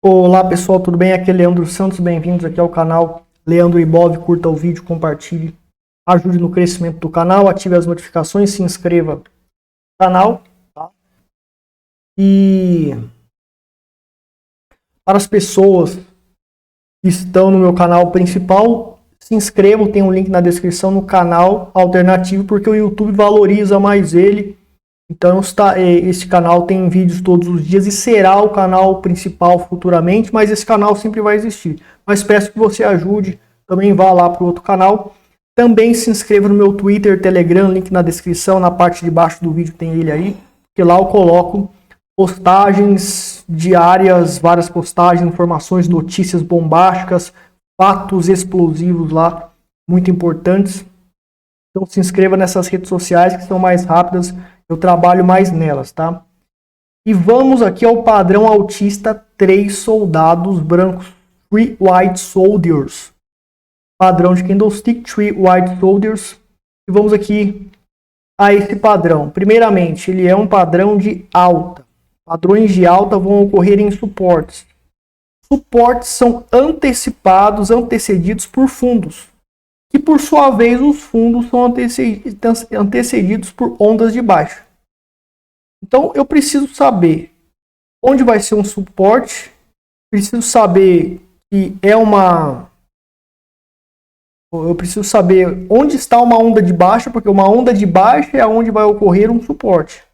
Olá pessoal, tudo bem? Aqui é Leandro Santos, bem-vindos aqui ao canal Leandro Ibov. Curta o vídeo, compartilhe, ajude no crescimento do canal, ative as notificações, se inscreva no canal. Tá? E para as pessoas que estão no meu canal principal, se inscrevam, tem um link na descrição no canal alternativo, porque o YouTube valoriza mais ele. Então esse canal tem vídeos todos os dias e será o canal principal futuramente, mas esse canal sempre vai existir. Mas peço que você ajude, também vá lá para o outro canal. Também se inscreva no meu Twitter, Telegram, link na descrição, na parte de baixo do vídeo tem ele aí, porque lá eu coloco postagens diárias, várias postagens, informações, notícias bombásticas, fatos explosivos lá, muito importantes. Então se inscreva nessas redes sociais que são mais rápidas, eu trabalho mais nelas, tá? E vamos aqui ao padrão autista 3 soldados brancos, 3 white soldiers. Padrão de candlestick, 3 white soldiers. E vamos aqui a esse padrão. Primeiramente, ele é um padrão de alta. Padrões de alta vão ocorrer em suportes. Suportes são antecedidos por fundos, que por sua vez os fundos são antecedidos por ondas de baixa. Então eu preciso saber onde vai ser um suporte, preciso saber que eu preciso saber onde está uma onda de baixa, porque uma onda de baixa é onde vai ocorrer um suporte,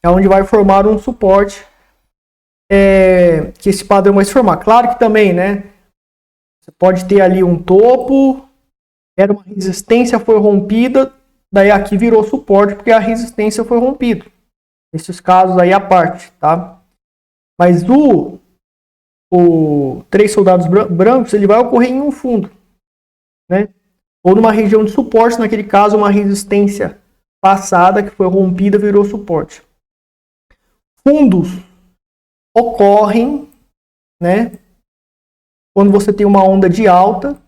é onde vai formar um suporte, que esse padrão vai se formar. Claro que também, né? Você pode ter ali um topo. Era uma resistência, foi rompida, daí aqui virou suporte porque a resistência foi rompida. Nesses casos aí à parte, tá? Mas o 3 soldados brancos, ele vai ocorrer em um fundo, né? Ou numa região de suporte, naquele caso uma resistência passada que foi rompida, virou suporte. Fundos ocorrem, né? Quando você tem uma onda de alta,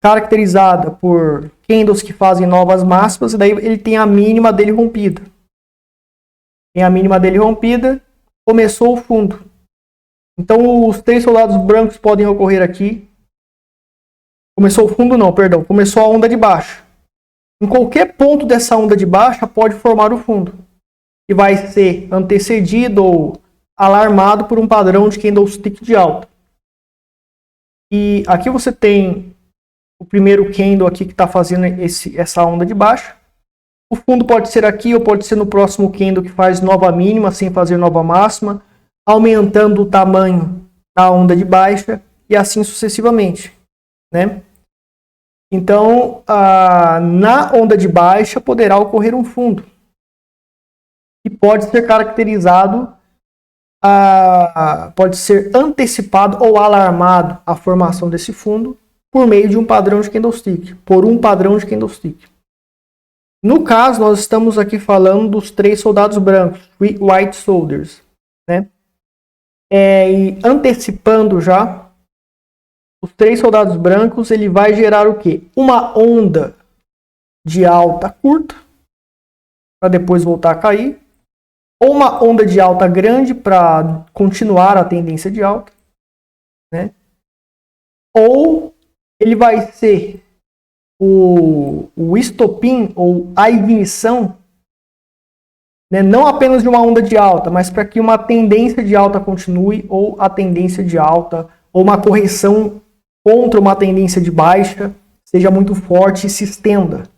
caracterizada por candles que fazem novas máximas, e daí ele tem a mínima dele rompida. Tem a mínima dele rompida, começou o fundo. Então os 3 soldados brancos podem ocorrer aqui. Começou o fundo não, perdão, começou a onda de baixa. Em qualquer ponto dessa onda de baixa pode formar o fundo, que vai ser antecedido ou alarmado por um padrão de candlestick de alta. E aqui você tem o primeiro candle aqui que está fazendo essa onda de baixa. O fundo pode ser aqui ou pode ser no próximo candle que faz nova mínima sem fazer nova máxima, aumentando o tamanho da onda de baixa e assim sucessivamente, né? Então, na onda de baixa poderá ocorrer um fundo que pode ser caracterizado, pode ser antecipado ou alarmado a formação desse fundo por meio de um padrão de candlestick, No caso, nós estamos aqui falando dos 3 soldados brancos, 3 white soldiers, né? E antecipando já, os 3 soldados brancos, ele vai gerar o quê? Uma onda de alta curta, para depois voltar a cair, ou uma onda de alta grande para continuar a tendência de alta, né? Ou ele vai ser o estopim ou a ignição, né, não apenas de uma onda de alta, mas para que uma tendência de alta continue, ou a tendência de alta, ou uma correção contra uma tendência de baixa seja muito forte e se estenda.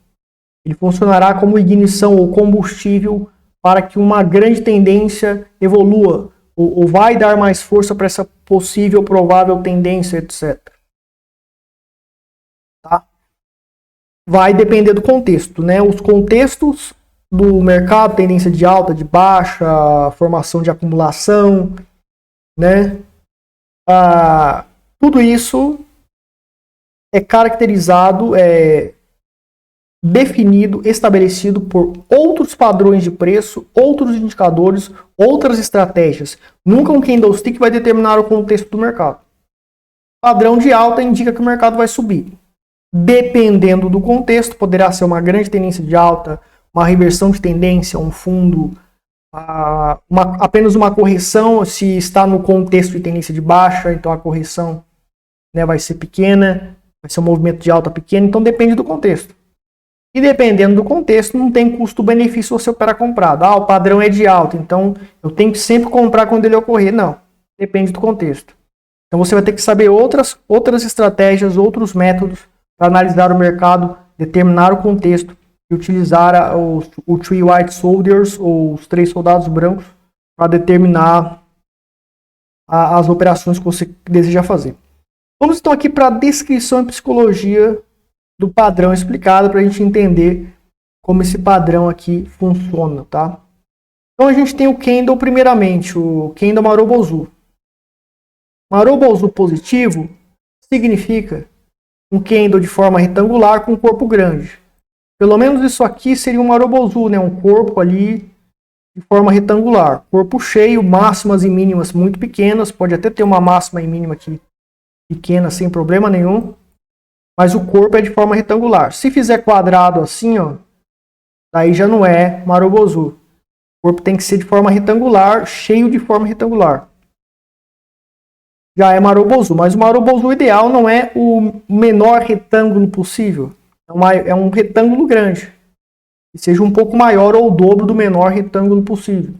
Ele funcionará como ignição ou combustível para que uma grande tendência evolua, ou vai dar mais força para essa possível, provável tendência, etc. Tá? Vai depender do contexto, né? Os contextos do mercado, tendência de alta, de baixa, formação de acumulação, né? Tudo isso é caracterizado, definido, estabelecido por outros padrões de preço, outros indicadores, outras estratégias. Nunca um candlestick vai determinar o contexto do mercado. Padrão de alta indica que o mercado vai subir. Dependendo do contexto, poderá ser uma grande tendência de alta, uma reversão de tendência, um fundo, apenas uma correção se está no contexto de tendência de baixa, então a correção, né, vai ser pequena, vai ser um movimento de alta pequeno, então depende do contexto. E dependendo do contexto, não tem custo-benefício você operar comprado. O padrão é de alta, então eu tenho que sempre comprar quando ele ocorrer. Não, depende do contexto. Então você vai ter que saber outras estratégias, outros métodos para analisar o mercado, determinar o contexto e utilizar o Three White Soldiers, ou os 3 soldados brancos, para determinar as operações que você deseja fazer. Vamos então aqui para a descrição e psicologia do padrão explicado, para a gente entender como esse padrão aqui funciona, tá? Então a gente tem o candle primeiramente, o candle Marubozu. Marubozu positivo significa um candle de forma retangular com um corpo grande. Pelo menos isso aqui seria um Marubozu, né? Um corpo ali de forma retangular. Corpo cheio, máximas e mínimas muito pequenas. Pode até ter uma máxima e mínima aqui pequena sem problema nenhum. Mas o corpo é de forma retangular. Se fizer quadrado assim, ó, daí já não é Marubozu. O corpo tem que ser de forma retangular, cheio de forma retangular. Já é Marubozu, mas o Marubozu ideal não é o menor retângulo possível. É um retângulo grande. Que seja um pouco maior ou o dobro do menor retângulo possível.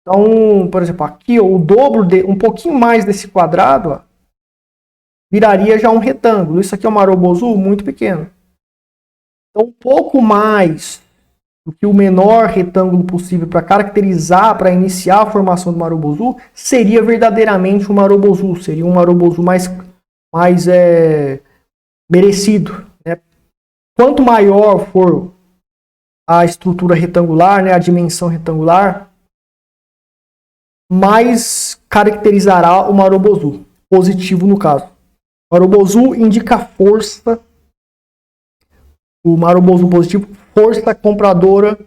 Então, por exemplo, aqui ó, o dobro, um pouquinho mais desse quadrado, ó, viraria já um retângulo. Isso aqui é um Marubozu muito pequeno. Então, um pouco mais do que o menor retângulo possível para caracterizar, para iniciar a formação do Marubozu, seria verdadeiramente um Marubozu. Seria um Marubozu mais merecido. Né? Quanto maior for a estrutura retangular, né, a dimensão retangular, mais caracterizará o Marubozu. Positivo no caso. Marubozu indica força. O Marubozu positivo, força compradora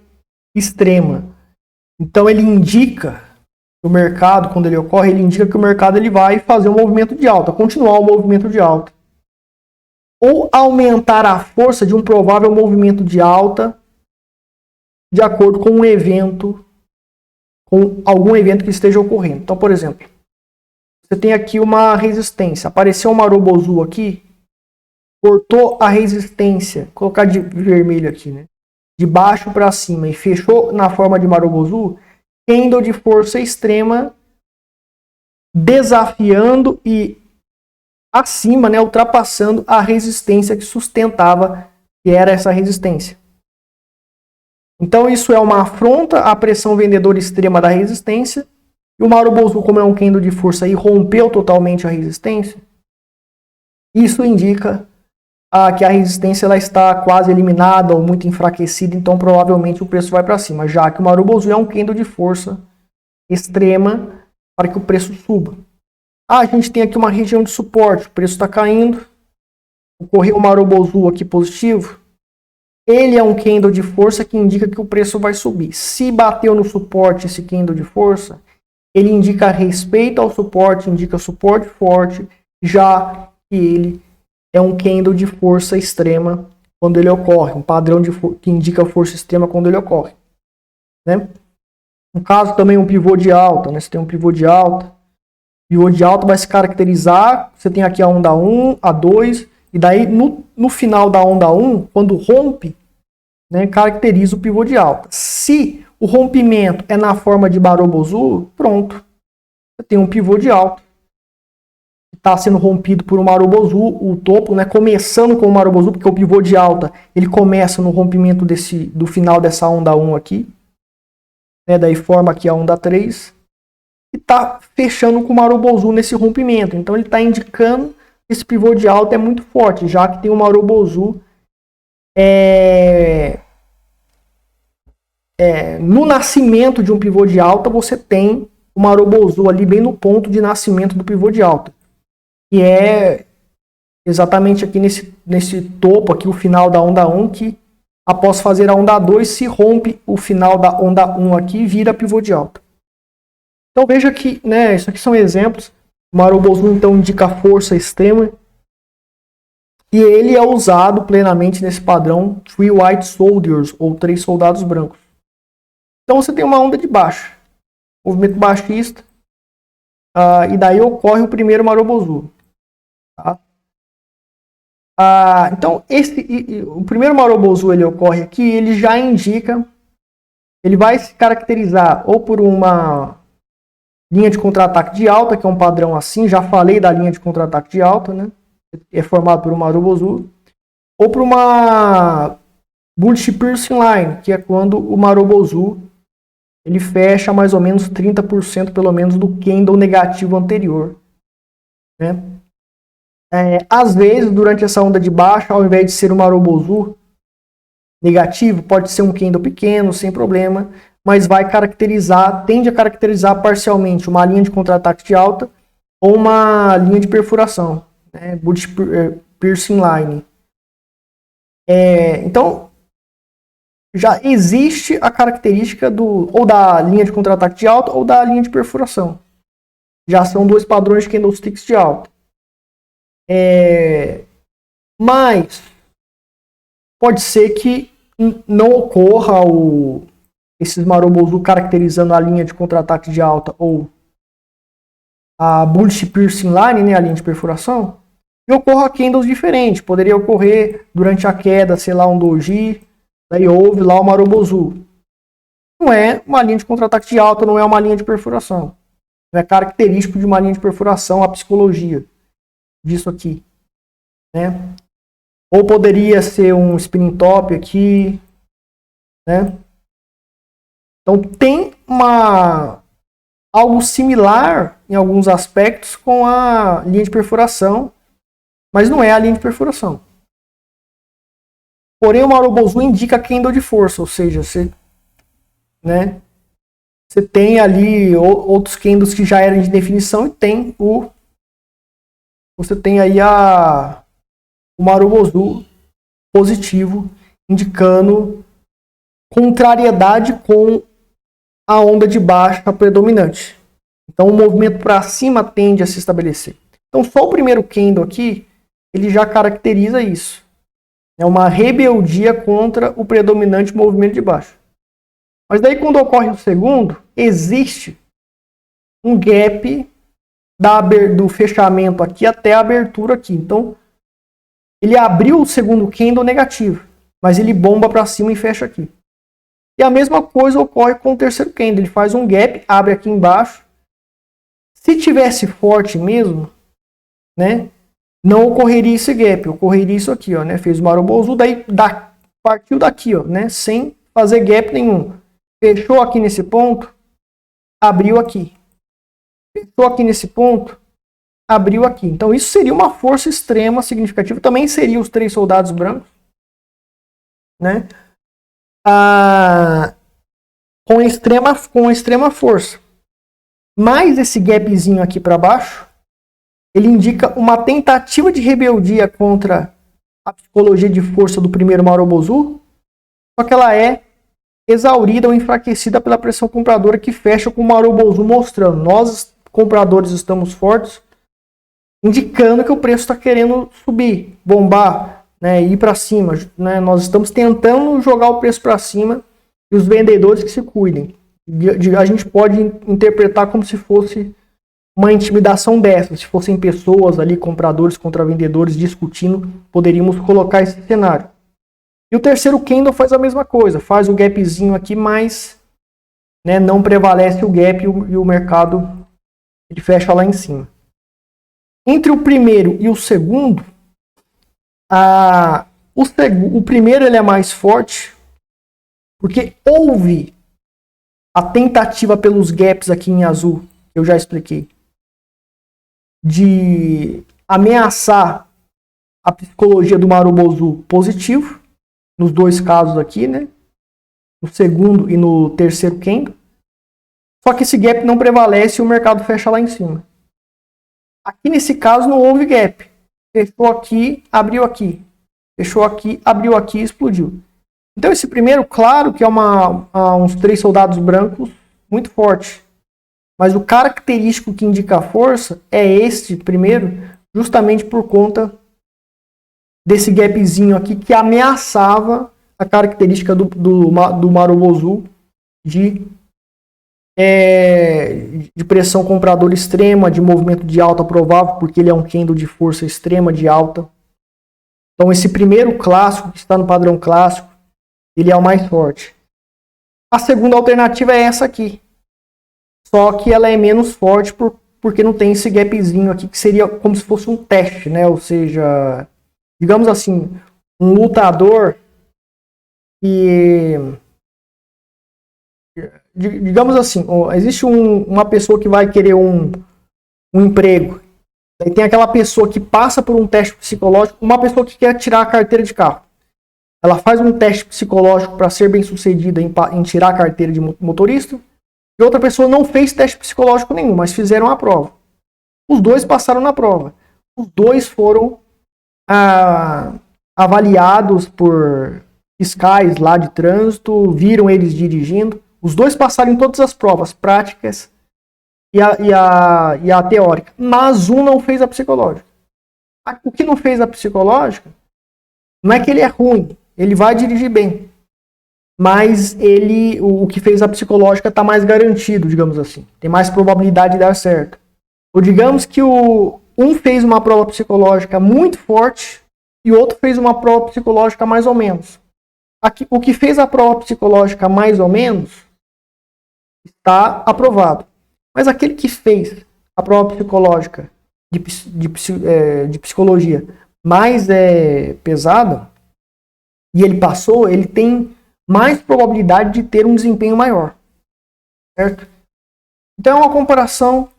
extrema. Então ele indica o mercado, quando ele ocorre, ele indica que o mercado ele vai fazer um movimento de alta, continuar o movimento de alta. Ou aumentar a força de um provável movimento de alta de acordo com um evento, com algum evento que esteja ocorrendo. Então, por exemplo, você tem aqui uma resistência. Apareceu um Marubozu aqui, cortou a resistência, vou colocar de vermelho aqui, né? De baixo para cima e fechou na forma de Marubozu, candle de força extrema, desafiando e acima, né, ultrapassando a resistência que sustentava, que era essa resistência. Então isso é uma afronta à pressão vendedora extrema da resistência. E o Marubozu, como é um candle de força e rompeu totalmente a resistência, isso indica que a resistência ela está quase eliminada ou muito enfraquecida, então provavelmente o preço vai para cima, já que o Marubozu é um candle de força extrema para que o preço suba. A gente tem aqui uma região de suporte, o preço está caindo, ocorreu o Marubozu aqui positivo, ele é um candle de força que indica que o preço vai subir. Se bateu no suporte esse candle de força, ele indica respeito ao suporte, indica suporte forte, já que ele é um candle de força extrema quando ele ocorre, um padrão que indica força extrema quando ele ocorre. Né? No caso também um pivô de alta, né? Você tem um pivô de alta, pivô de alta vai se caracterizar, você tem aqui a onda 1, a 2, e daí no final da onda 1, quando rompe, né, caracteriza o pivô de alta. Se o rompimento é na forma de Marubozu, pronto, você tem um pivô de alta. Está sendo rompido por um Marubozu, o topo, né, começando com o Marubozu, porque o pivô de alta ele começa no rompimento do final dessa onda 1 aqui, né, daí forma aqui a onda 3, e está fechando com o Marubozu nesse rompimento. Então ele está indicando que esse pivô de alta é muito forte, já que tem o Marubozu no nascimento de um pivô de alta, você tem o Marubozu ali bem no ponto de nascimento do pivô de alta. Que é exatamente aqui nesse topo, aqui o final da onda 1, que após fazer a onda 2, se rompe o final da onda 1 aqui e vira pivô de alta. Então veja que, né, isso aqui são exemplos. O Marubozu então indica força extrema e ele é usado plenamente nesse padrão Three White Soldiers, ou 3 soldados brancos. Então você tem uma onda de baixa, movimento baixista, e daí ocorre o primeiro Marubozu. Tá? Então o primeiro Marubozu ele ocorre aqui, ele já indica, ele vai se caracterizar ou por uma linha de contra-ataque de alta, que é um padrão assim, já falei da linha de contra-ataque de alta, né? É formado por um Marubozu, ou por uma Bullish Piercing Line, que é quando o Marubozu ele fecha mais ou menos 30% pelo menos do candle negativo anterior, né? Às vezes, durante essa onda de baixa, ao invés de ser um Marubozu negativo, pode ser um candle pequeno, sem problema, mas vai caracterizar, tende a caracterizar parcialmente uma linha de contra-ataque de alta ou uma linha de perfuração, né? Bullish Piercing Line. Então, já existe a característica ou da linha de contra-ataque de alta ou da linha de perfuração. Já são dois padrões de candlesticks de alta. Mas pode ser que não ocorra esses Marubozu caracterizando a linha de contra-ataque de alta ou a Bullish Piercing Line, né, a linha de perfuração, e ocorra candles diferentes. Poderia ocorrer durante a queda, sei lá, um doji, daí houve lá o Marubozu. Não é uma linha de contra-ataque de alta, não é uma linha de perfuração. Não é característico de uma linha de perfuração a psicologia disso aqui, né? Ou poderia ser um spinning top aqui, né? Então tem algo similar em alguns aspectos com a linha de perfuração, mas não é a linha de perfuração. Porém, o Marubozu indica candle de força, ou seja, você tem ali outros candles que já eram de definição e você tem aí o Marubozu positivo, indicando contrariedade com a onda de baixa predominante. Então o movimento para cima tende a se estabelecer. Então só o primeiro candle aqui, ele já caracteriza isso. É uma rebeldia contra o predominante movimento de baixa. Mas daí quando ocorre o segundo, existe um gap do fechamento aqui até a abertura aqui. Então ele abriu o segundo candle negativo, mas ele bomba para cima e fecha aqui. E a mesma coisa ocorre com o terceiro candle. Ele faz um gap, abre aqui embaixo. Se tivesse forte mesmo, né, não ocorreria esse gap, ocorreria isso aqui, ó, né? Fez o Marubozu, daí partiu daqui, ó, né, sem fazer gap nenhum. Fechou aqui nesse ponto, abriu aqui. Fechou aqui nesse ponto, abriu aqui. Então isso seria uma força extrema significativa. Também seria os 3 soldados brancos, né? Com extrema força. Mas esse gapzinho aqui para baixo, ele indica uma tentativa de rebeldia contra a psicologia de força do primeiro Marubozu, só que ela é exaurida ou enfraquecida pela pressão compradora que fecha com o Marubozu mostrando. Nós, compradores, estamos fortes, indicando que o preço está querendo subir, bombar, né, ir para cima. Né? Nós estamos tentando jogar o preço para cima e os vendedores que se cuidem. A gente pode interpretar como se fosse uma intimidação dessa. Se fossem pessoas ali, compradores contra vendedores discutindo, poderíamos colocar esse cenário. E o terceiro candle faz a mesma coisa, faz o gapzinho aqui, mas, né, não prevalece o gap e o mercado ele fecha lá em cima. Entre o primeiro e o segundo, o primeiro ele é mais forte, porque houve a tentativa pelos gaps aqui em azul, que eu já expliquei, de ameaçar a psicologia do Marubozu positivo, nos dois casos aqui, né? No segundo e no terceiro candle. Só que esse gap não prevalece e o mercado fecha lá em cima. Aqui nesse caso não houve gap. Fechou aqui, abriu aqui. Fechou aqui, abriu aqui e explodiu. Então esse primeiro, claro que é uns 3 soldados brancos muito forte. Mas o característico que indica a força é este primeiro, justamente por conta desse gapzinho aqui que ameaçava a característica do Marubozu de, de pressão compradora extrema, de movimento de alta provável, porque ele é um candle de força extrema de alta. Então esse primeiro clássico, que está no padrão clássico, ele é o mais forte. A segunda alternativa é essa aqui. Só que ela é menos forte porque não tem esse gapzinho aqui, que seria como se fosse um teste, né? Ou seja, digamos assim, um lutador que... Digamos assim, existe uma pessoa que vai querer um emprego. Aí tem aquela pessoa que passa por um teste psicológico, uma pessoa que quer tirar a carteira de carro. Ela faz um teste psicológico para ser bem sucedida em tirar a carteira de motorista. E outra pessoa não fez teste psicológico nenhum, mas fizeram a prova. Os dois passaram na prova. Os dois foram avaliados por fiscais lá de trânsito, viram eles dirigindo. Os dois passaram em todas as provas práticas e a teórica. Mas um não fez a psicológica. O que não fez a psicológica não é que ele é ruim, ele vai dirigir bem. Mas o que fez a psicológica está mais garantido, digamos assim. Tem mais probabilidade de dar certo. Ou digamos que um fez uma prova psicológica muito forte e o outro fez uma prova psicológica mais ou menos. O que fez a prova psicológica mais ou menos está aprovado. Mas aquele que fez a prova psicológica de psicologia mais pesada e ele passou, ele tem mais probabilidade de ter um desempenho maior, certo? Então é uma comparação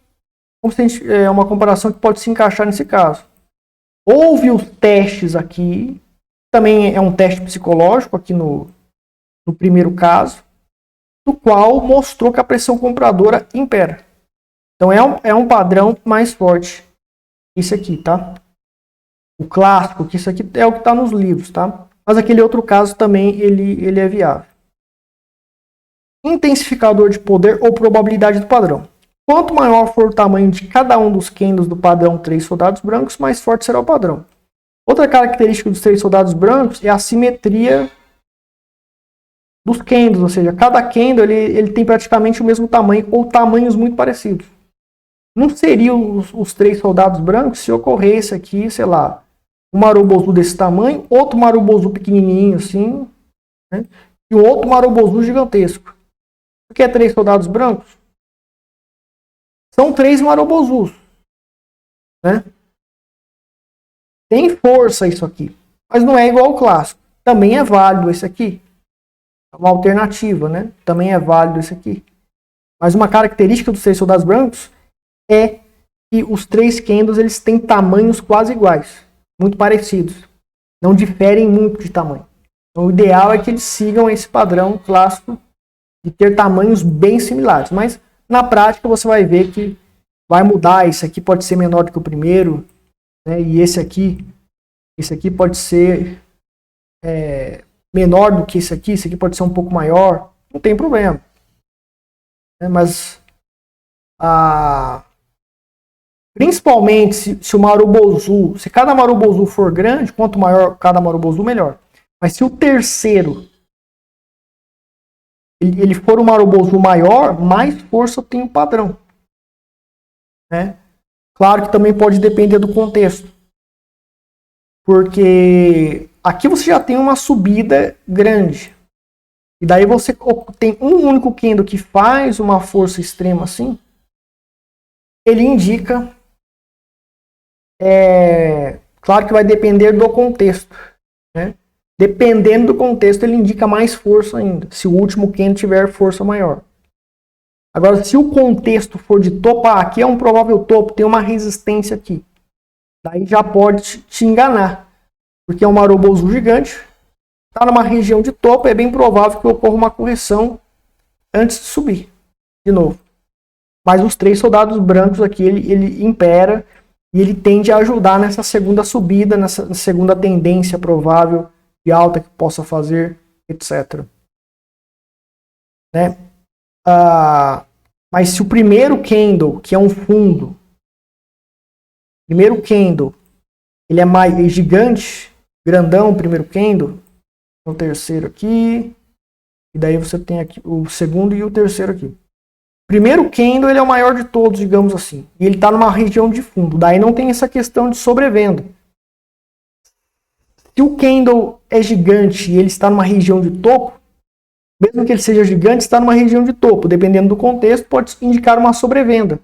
que pode se encaixar nesse caso. Houve os testes aqui, também é um teste psicológico aqui no primeiro caso, do qual mostrou que a pressão compradora impera. Então é um padrão mais forte. Isso aqui, tá? O clássico, que isso aqui é o que está nos livros, tá? Mas aquele outro caso também ele é viável. Intensificador de poder ou probabilidade do padrão. Quanto maior for o tamanho de cada um dos candles do padrão 3 soldados brancos, mais forte será o padrão. Outra característica dos 3 soldados brancos é a simetria dos candles, ou seja, cada candle ele tem praticamente o mesmo tamanho ou tamanhos muito parecidos. Não seriam os 3 soldados brancos se ocorresse aqui, sei lá, um marobozu desse tamanho, outro marobozu pequenininho assim, né? E um outro marobozu gigantesco. O que é 3 soldados brancos? São 3 marobozus, né? Tem força isso aqui, mas não é igual ao clássico. Também é válido esse aqui. É uma alternativa, né? Também é válido esse aqui. Mas uma característica dos 3 soldados brancos é que os 3 candles eles têm tamanhos quase iguais, muito parecidos. Não diferem muito de tamanho. Então, o ideal é que eles sigam esse padrão clássico de ter tamanhos bem similares. Mas na prática você vai ver que vai mudar. Esse aqui pode ser menor do que o primeiro, né? E esse aqui pode ser menor do que esse aqui pode ser um pouco maior. Não tem problema. Mas principalmente se o marubozu, se cada marubozu for grande, quanto maior cada marubozu, melhor. Mas se o terceiro ele for um marubozu maior, mais força tem o padrão, né? Claro que também pode depender do contexto, porque aqui você já tem uma subida grande e daí você tem um único candle que faz uma força extrema assim, ele indica, claro que vai depender do contexto, né? Dependendo do contexto, ele indica mais força ainda, se o último candle tiver força maior. Agora, se o contexto for de topo, aqui é um provável topo, tem uma resistência aqui. Daí já pode te enganar, porque é um marobozu gigante, está numa região de topo, é bem provável que ocorra uma correção antes de subir de novo. Mas os 3 soldados brancos aqui, ele impera e ele tende a ajudar nessa segunda subida, nessa segunda tendência provável de alta que possa fazer, etc. Né? Mas se o primeiro candle, que é um fundo, primeiro candle, ele é mais gigante, grandão, o primeiro candle, o terceiro aqui, E daí você tem aqui o segundo e o terceiro aqui. Primeiro candle, ele é o maior de todos, digamos assim. E ele está numa região de fundo. Daí não tem essa questão de sobrevenda. Se o candle é gigante e ele está numa região de topo, mesmo que ele seja gigante, está numa região de topo. Dependendo do contexto, pode indicar uma sobrevenda.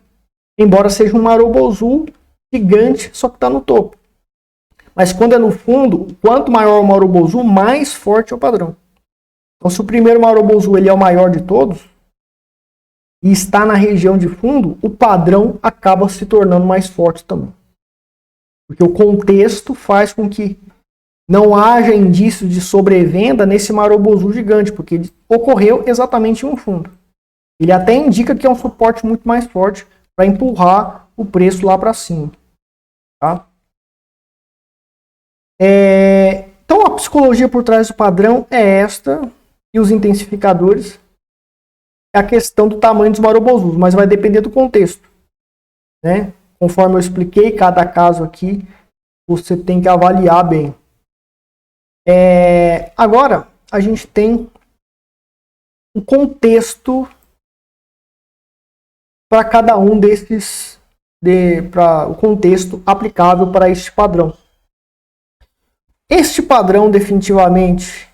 Embora seja um Marubozu gigante, só que está no topo. Mas quando é no fundo, quanto maior o Marubozu, mais forte é o padrão. Então, se o primeiro Marubozu ele é o maior de todos, e está na região de fundo, o padrão acaba se tornando mais forte também. Porque o contexto faz com que não haja indícios de sobrevenda nesse Marubozu gigante, porque ele ocorreu exatamente em um fundo. Ele até indica que é um suporte muito mais forte para empurrar o preço lá para cima. Tá? Então a psicologia por trás do padrão é esta, e os intensificadores é a questão do tamanho dos Marubozus, mas vai depender do contexto, né? Conforme eu expliquei, cada caso aqui você tem que avaliar bem. Agora a gente tem o contexto para cada um desses, para o contexto aplicável para este padrão. Este padrão definitivamente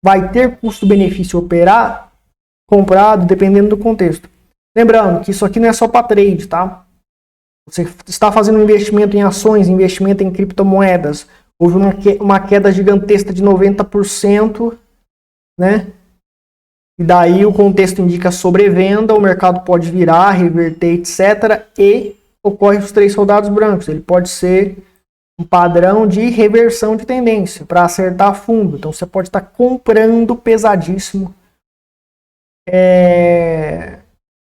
vai ter custo-benefício operar comprado dependendo do contexto. Lembrando que isso aqui não é só para trade, tá? Você está fazendo um investimento em ações, investimento em criptomoedas, houve uma queda gigantesca de 90%, né? E daí o contexto indica sobrevenda, o mercado pode virar, reverter, etc. E ocorre os 3 soldados brancos. Ele pode ser um padrão de reversão de tendência para acertar fundo. Então você pode estar comprando pesadíssimo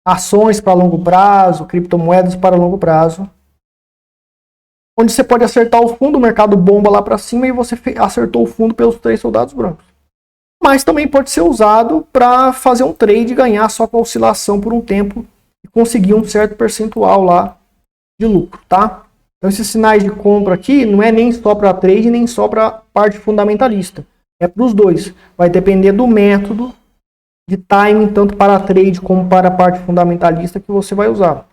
ações para longo prazo, criptomoedas para longo prazo, onde você pode acertar o fundo, o mercado bomba lá para cima e você acertou o fundo pelos 3 soldados brancos. Mas também pode ser usado para fazer um trade e ganhar só com a oscilação por um tempo e conseguir um certo percentual lá de lucro, tá? Então esses sinais de compra aqui não é nem só para trade, nem só para parte fundamentalista. É para os dois. Vai depender do método de timing, tanto para trade como para a parte fundamentalista que você vai usar.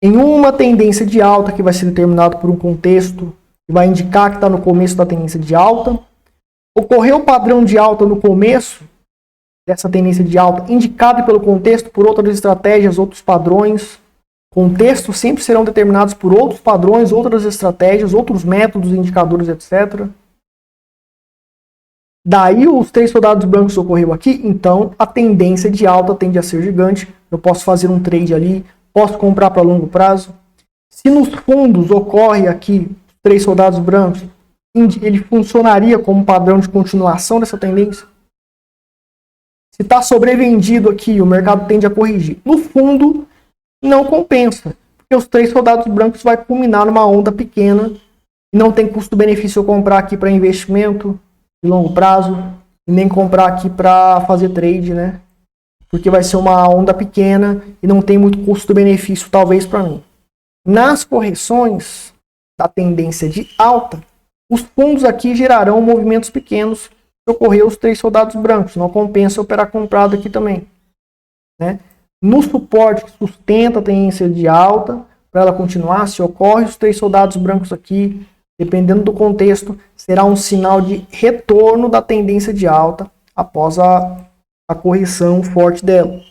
Em uma tendência de alta que vai ser determinado por um contexto que vai indicar que está no começo da tendência de alta, ocorreu o padrão de alta no começo dessa tendência de alta, indicado pelo contexto por outras estratégias, outros padrões. Contextos sempre serão determinados por outros padrões, outras estratégias, outros métodos, indicadores, etc. Daí os 3 soldados brancos ocorreu aqui, então a tendência de alta tende a ser gigante. Eu posso fazer um trade ali, posso comprar para longo prazo. Se nos fundos ocorre aqui 3 soldados brancos, ele funcionaria como padrão de continuação dessa tendência. Se está sobrevendido aqui, o mercado tende a corrigir. No fundo, não compensa, porque os 3 soldados brancos vai culminar numa onda pequena e não tem custo-benefício eu comprar aqui para investimento de longo prazo e nem comprar aqui para fazer trade, né? Porque vai ser uma onda pequena e não tem muito custo-benefício talvez para mim. Nas correções da tendência de alta, os fundos aqui gerarão movimentos pequenos se ocorrer os 3 soldados brancos. Não compensa operar comprado aqui também, né? No suporte que sustenta a tendência de alta, para ela continuar, se ocorre os 3 soldados brancos aqui, dependendo do contexto, será um sinal de retorno da tendência de alta após a correção forte dela.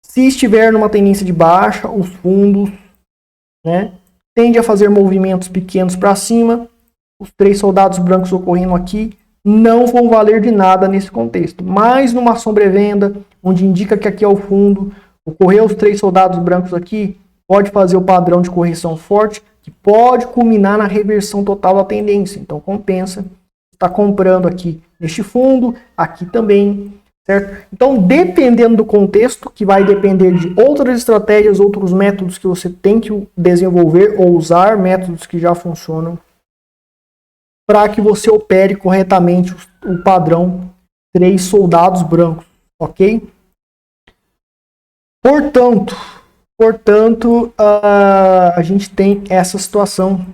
Se estiver numa tendência de baixa, os fundos, né, tende a fazer movimentos pequenos para cima. Os 3 soldados brancos ocorrendo aqui não vão valer de nada nesse contexto. Mas numa sobrevenda, onde indica que aqui é o fundo, ocorreu os 3 soldados brancos aqui, pode fazer o padrão de correção forte, que pode culminar na reversão total da tendência. Então compensa estar comprando aqui neste fundo, aqui também, certo? Então, dependendo do contexto, que vai depender de outras estratégias, outros métodos que você tem que desenvolver ou usar, métodos que já funcionam, para que você opere corretamente o padrão 3 soldados brancos, ok? Portanto, a gente tem essa situação.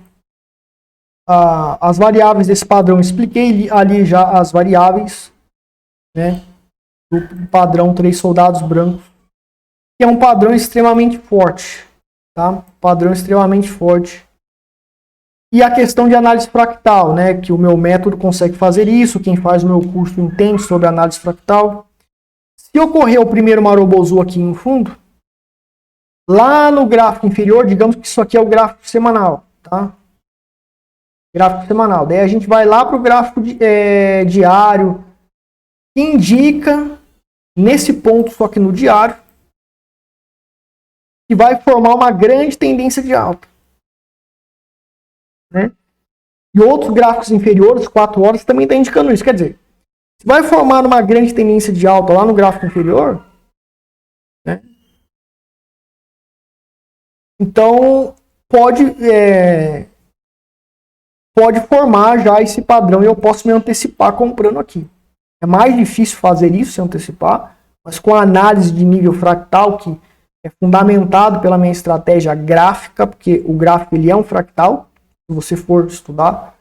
As variáveis desse padrão, expliquei ali já as variáveis, né? do padrão 3 soldados brancos, que é um padrão extremamente forte, tá? Padrão extremamente forte. E a questão de análise fractal, né? Que o meu método consegue fazer isso, quem faz o meu curso entende sobre análise fractal. Se ocorrer o primeiro marobozu aqui no fundo, lá no gráfico inferior, digamos que isso aqui é o gráfico semanal, tá? Gráfico semanal. Daí a gente vai lá para o gráfico diário, que indica nesse ponto, só que no diário, que vai formar uma grande tendência de alta, né? E outros gráficos inferiores, 4 horas, também está indicando isso. Quer dizer, se vai formar uma grande tendência de alta lá no gráfico inferior, né? Então pode formar já esse padrão e eu posso me antecipar comprando aqui. É mais difícil fazer isso, se antecipar, mas com a análise de nível fractal, que é fundamentado pela minha estratégia gráfica, porque o gráfico ele é um fractal, se você for estudar,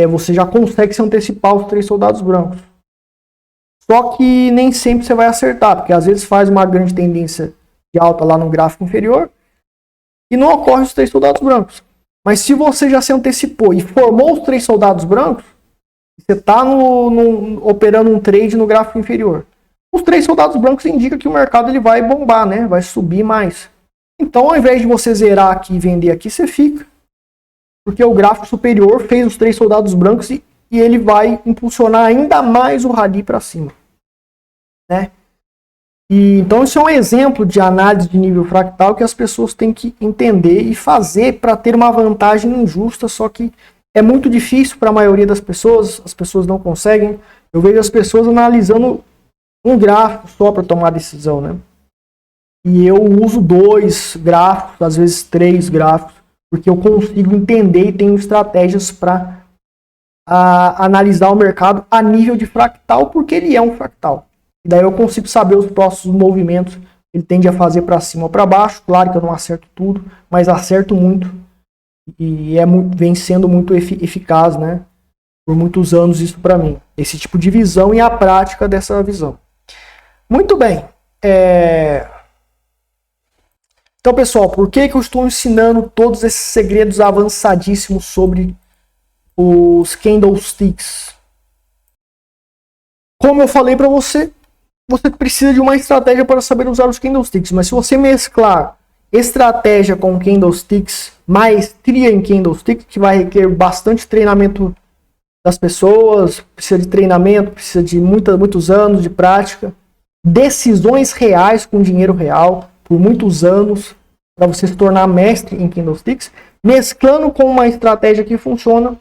você já consegue se antecipar os 3 soldados brancos. Só que nem sempre você vai acertar, porque às vezes faz uma grande tendência de alta lá no gráfico inferior e não ocorre os 3 soldados brancos. Mas se você já se antecipou e formou os 3 soldados brancos, você está operando um trade no gráfico inferior. Os 3 soldados brancos indicam que o mercado ele vai bombar, né? Vai subir mais. Então, ao invés de você zerar aqui e vender aqui, você fica. Porque o gráfico superior fez os 3 soldados brancos e ele vai impulsionar ainda mais o rally para cima, né? E, então, isso é um exemplo de análise de nível fractal que as pessoas têm que entender e fazer para ter uma vantagem injusta, só que é muito difícil para a maioria das pessoas, as pessoas não conseguem. Eu vejo as pessoas analisando um gráfico só para tomar decisão, né? E eu uso 2 gráficos, às vezes 3 gráficos, porque eu consigo entender e tenho estratégias para analisar o mercado a nível de fractal, porque ele é um fractal. E daí eu consigo saber os próximos movimentos que ele tende a fazer para cima ou para baixo. Claro que eu não acerto tudo, mas acerto muito. E vem sendo muito eficaz, né? Por muitos anos isso para mim. Esse tipo de visão e a prática dessa visão. Muito bem. Então, pessoal, por que eu estou ensinando todos esses segredos avançadíssimos sobre os candlesticks? Como eu falei para você, você precisa de uma estratégia para saber usar os candlesticks. Mas se você mesclar estratégia com candlesticks, maestria em candlestick, que vai requerer bastante treinamento das pessoas, precisa de treinamento, precisa de muitos anos de prática, decisões reais com dinheiro real, por muitos anos, para você se tornar mestre em candlesticks, mesclando com uma estratégia que funciona,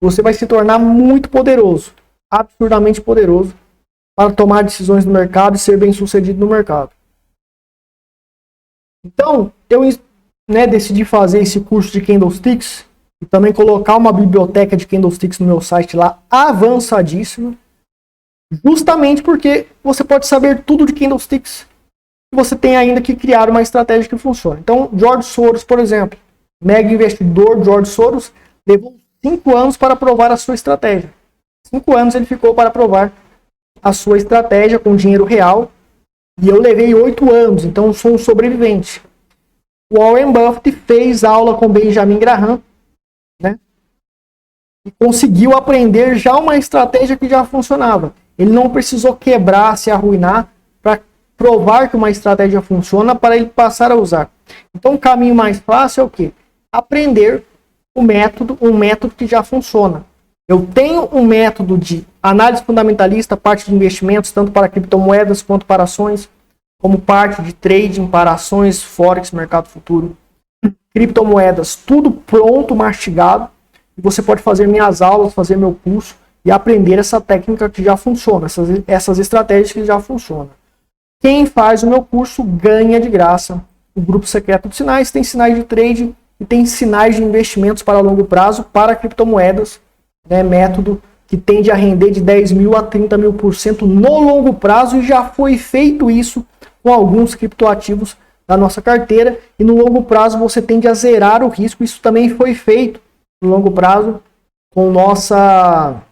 você vai se tornar muito poderoso, absurdamente poderoso, para tomar decisões no mercado e ser bem sucedido no mercado. Então, eu decidi fazer esse curso de candlesticks e também colocar uma biblioteca de candlesticks no meu site lá, avançadíssima, justamente porque você pode saber tudo de candlesticks e você tem ainda que criar uma estratégia que funcione. Então, George Soros, por exemplo, mega investidor George Soros, levou 5 anos para provar a sua estratégia. 5 anos ele ficou para provar a sua estratégia com dinheiro real. E eu levei 8 anos, então eu sou um sobrevivente. Warren Buffett fez aula com Benjamin Graham, né? E conseguiu aprender já uma estratégia que já funcionava. Ele não precisou quebrar, se arruinar, para provar que uma estratégia funciona para ele passar a usar. Então o caminho mais fácil é o quê? Aprender um método que já funciona. Eu tenho um método de análise fundamentalista, parte de investimentos, tanto para criptomoedas quanto para ações, como parte de trading para ações, forex, mercado futuro, criptomoedas, tudo pronto, mastigado. E você pode fazer minhas aulas, fazer meu curso e aprender essa técnica que já funciona, essas estratégias que já funcionam. Quem faz o meu curso ganha de graça o grupo secreto de sinais, tem sinais de trade e tem sinais de investimentos para longo prazo para criptomoedas, né, método que tende a render de 10 mil a 30 mil % no longo prazo, e já foi feito isso com alguns criptoativos da nossa carteira, e no longo prazo você tende a zerar o risco. Isso também foi feito no longo prazo com nossa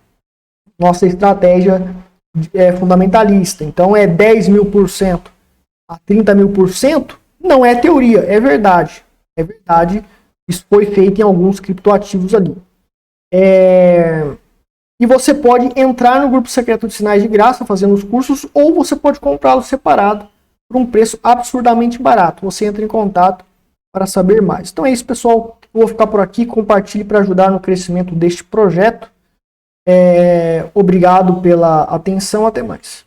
estratégia fundamentalista. Então é 10.000% a 30.000%, não é teoria, é verdade. É verdade, isso foi feito em alguns criptoativos ali. E você pode entrar no grupo secreto de sinais de graça fazendo os cursos, ou você pode comprá-lo separado por um preço absurdamente barato. Você entra em contato para saber mais. Então é isso, pessoal. Eu vou ficar por aqui. Compartilhe para ajudar no crescimento deste projeto. Obrigado pela atenção. Até mais.